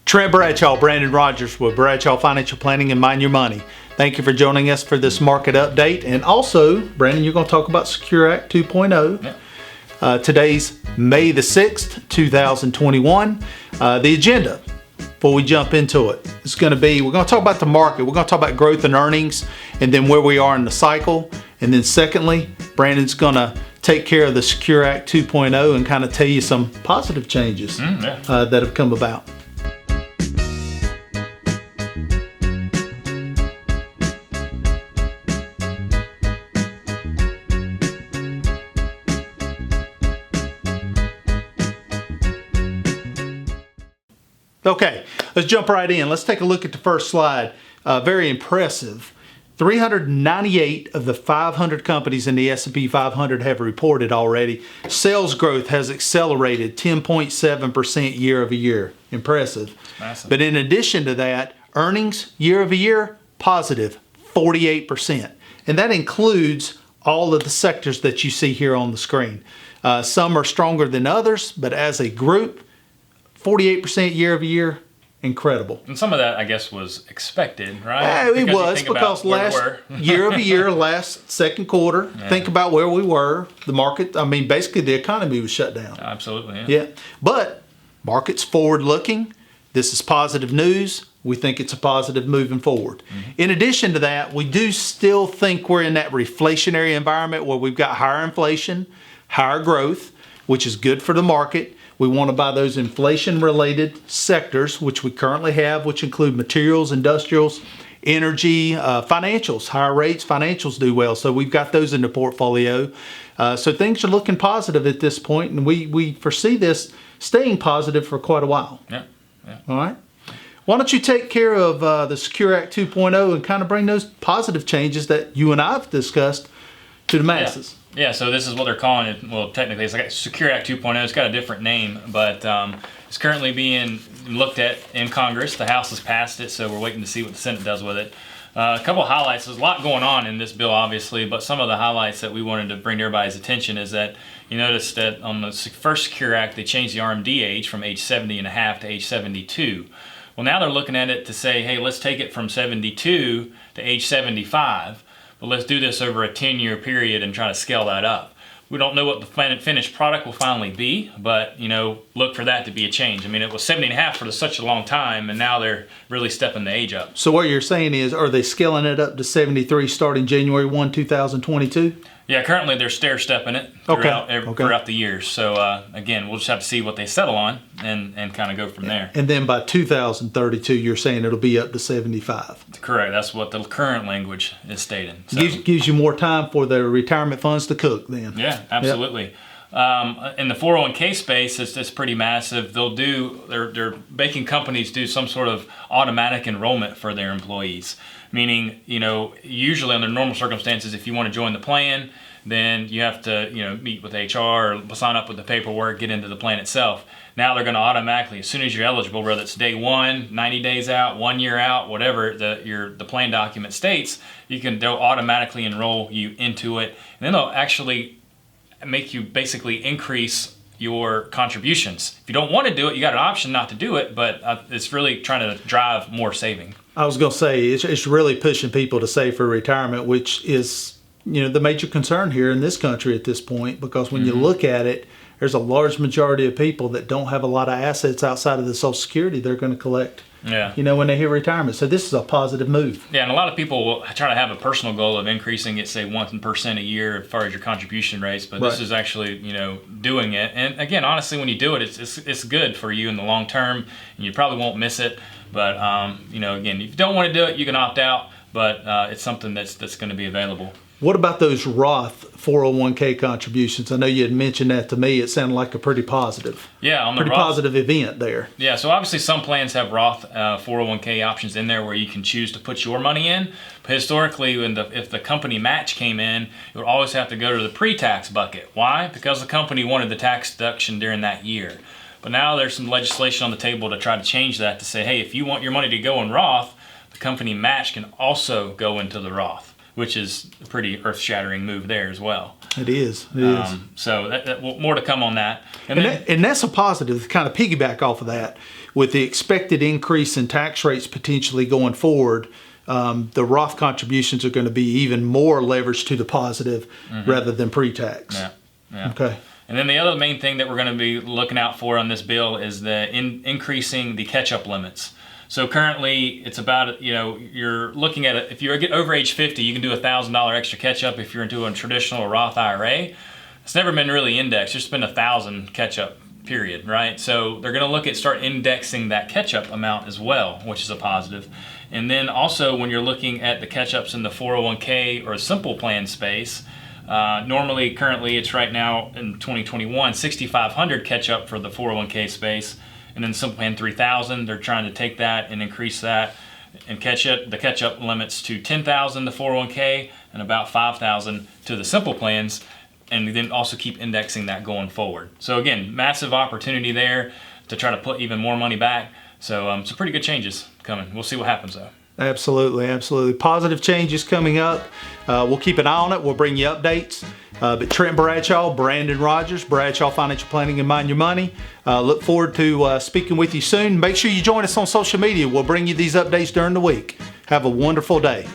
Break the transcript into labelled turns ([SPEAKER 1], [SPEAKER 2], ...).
[SPEAKER 1] Trent Bradshaw, Brandon Rogers with Bradshaw Financial Planning and Mind Your Money. Thank you for joining us for this market update. And also, Brandon, you're going to talk about Secure Act 2.0.
[SPEAKER 2] Yep.
[SPEAKER 1] Today's May the 6th, 2021. The agenda, before we jump into it, is going to be, we're going to talk about the market. We're going to talk about growth and earnings and then where we are in the cycle. And then secondly, Brandon's going to take care of the Secure Act 2.0 and kind of tell you some positive changes that have come about. Okay, let's jump right in. Let's take a look at the first slide. Very impressive. 398 of the 500 companies in the S&P 500 have reported already. Sales growth has accelerated 10.7% year over year. Impressive.
[SPEAKER 2] Massive.
[SPEAKER 1] But in addition to that, earnings year over year, positive 48%. And that includes all of the sectors that you see here on the screen. Some are stronger than others, but as a group, 48% year over year, incredible.
[SPEAKER 2] And some of that, I guess, was expected, right?
[SPEAKER 1] Yeah, it was, because last year over year, last second quarter, think about where we were. The market, I mean, basically the economy was shut down.
[SPEAKER 2] Absolutely,
[SPEAKER 1] Yeah, but market's forward looking. This is positive news. We think it's a positive moving forward. In addition to that, we do still think we're in that reflationary environment where we've got higher inflation, higher growth, which is good for the market. We want to buy those inflation-related sectors, which we currently have, which include materials, industrials, energy, financials. Higher rates, financials do well. So we've got those in the portfolio. So things are looking positive at this point, and we foresee this staying positive for quite a while.
[SPEAKER 2] Yeah.
[SPEAKER 1] All right. Why don't you take care of the Secure Act 2.0 and kind of bring those positive changes that you and I have discussed to the masses?
[SPEAKER 2] Yeah, so this is what they're calling it. Well, technically, it's like Secure Act 2.0. It's got a different name, but it's currently being looked at in Congress. The House has passed it, so we're waiting to see what the Senate does with it. A couple of highlights. There's a lot going on in this bill, obviously, but some of the highlights that we wanted to bring to everybody's attention is that you notice that on the first Secure Act, they changed the RMD age from age 70 and a half to age 72. Well, now they're looking at it to say, hey, let's take it from 72 to age 75. But let's do this over a 10-year period and try to scale that up. We don't know what the finished product will finally be, but look for that to be a change. I mean, it was 70 and a half for such a long time, and now they're really stepping the age up.
[SPEAKER 1] So what you're saying is, are they scaling it up to 73 starting January 1, 2022?
[SPEAKER 2] Yeah, currently they're stair-stepping it throughout the years. So again, we'll just have to see what they settle on and kind of go from there.
[SPEAKER 1] And then by 2032, you're saying it'll be up to 75.
[SPEAKER 2] Correct. That's what the current language is stating. So.
[SPEAKER 1] Gives you more time for the retirement funds to cook then.
[SPEAKER 2] Yeah, absolutely. Yep. In the 401k space, it's pretty massive. They're making companies do some sort of automatic enrollment for their employees. Meaning, usually under normal circumstances, if you want to join the plan, then you have to, meet with HR or sign up with the paperwork, get into the plan itself. Now they're going to automatically, as soon as you're eligible, whether it's day one, 90 days out, 1 year out, whatever the plan document states, they'll automatically enroll you into it, and then they'll actually make you basically increase your contributions. If you don't want to do it, you got an option not to do it, but it's really trying to drive more saving.
[SPEAKER 1] I was going to say, it's really pushing people to save for retirement, which is, the major concern here in this country at this point, because when you look at it, there's a large majority of people that don't have a lot of assets outside of the Social Security they're going to collect.
[SPEAKER 2] Yeah.
[SPEAKER 1] When they hit retirement. So this is a positive move.
[SPEAKER 2] Yeah, and a lot of people will try to have a personal goal of increasing it, say 1% a year as far as your contribution rates, but this is actually, doing it. And again, honestly, when you do it, it's good for you in the long term, and you probably won't miss it. But, again, if you don't want to do it, you can opt out, but it's something that's going to be available.
[SPEAKER 1] What about those Roth 401k contributions? I know you had mentioned that to me. It sounded like a pretty positive.
[SPEAKER 2] Yeah, on the
[SPEAKER 1] pretty
[SPEAKER 2] Roth,
[SPEAKER 1] positive event there.
[SPEAKER 2] Yeah, so obviously some plans have Roth 401k options in there where you can choose to put your money in. But historically, if the company match came in, it would always have to go to the pre-tax bucket. Why? Because the company wanted the tax deduction during that year. But now there's some legislation on the table to try to change that to say, hey, if you want your money to go in Roth, the company match can also go into the Roth. which is a pretty earth-shattering move there as well.
[SPEAKER 1] It is. It is.
[SPEAKER 2] So more to come on that.
[SPEAKER 1] And that's a positive to kind of piggyback off of that. With the expected increase in tax rates potentially going forward, the Roth contributions are going to be even more leveraged to the positive rather than pre-tax.
[SPEAKER 2] Yeah.
[SPEAKER 1] Okay.
[SPEAKER 2] And then the other main thing that we're going to be looking out for on this bill is the increasing the catch-up limits. So currently, it's about, you're looking at it, if you get over age 50, you can do $1,000 extra catch-up if you're into a traditional Roth IRA. It's never been really indexed. There's been 1,000 catch-up, period, right? So they're going to look at start indexing that catch-up amount as well, which is a positive. And then also when you're looking at the catch-ups in the 401k or simple plan space, normally, currently, it's right now in 2021, 6,500 catch-up for the 401k space. And then Simple Plan 3,000, they're trying to take that and increase that and the catch-up limits to 10,000 the 401k and about 5,000 to the simple plans, and then also keep indexing that going forward. So again, massive opportunity there to try to put even more money back. So some pretty good changes coming. We'll see what happens though.
[SPEAKER 1] Absolutely, absolutely. Positive changes coming up. We'll keep an eye on it. We'll bring you updates. But Trent Bradshaw, Brandon Rogers, Bradshaw Financial Planning and Mind Your Money. Look forward to speaking with you soon. Make sure you join us on social media. We'll bring you these updates during the week. Have a wonderful day.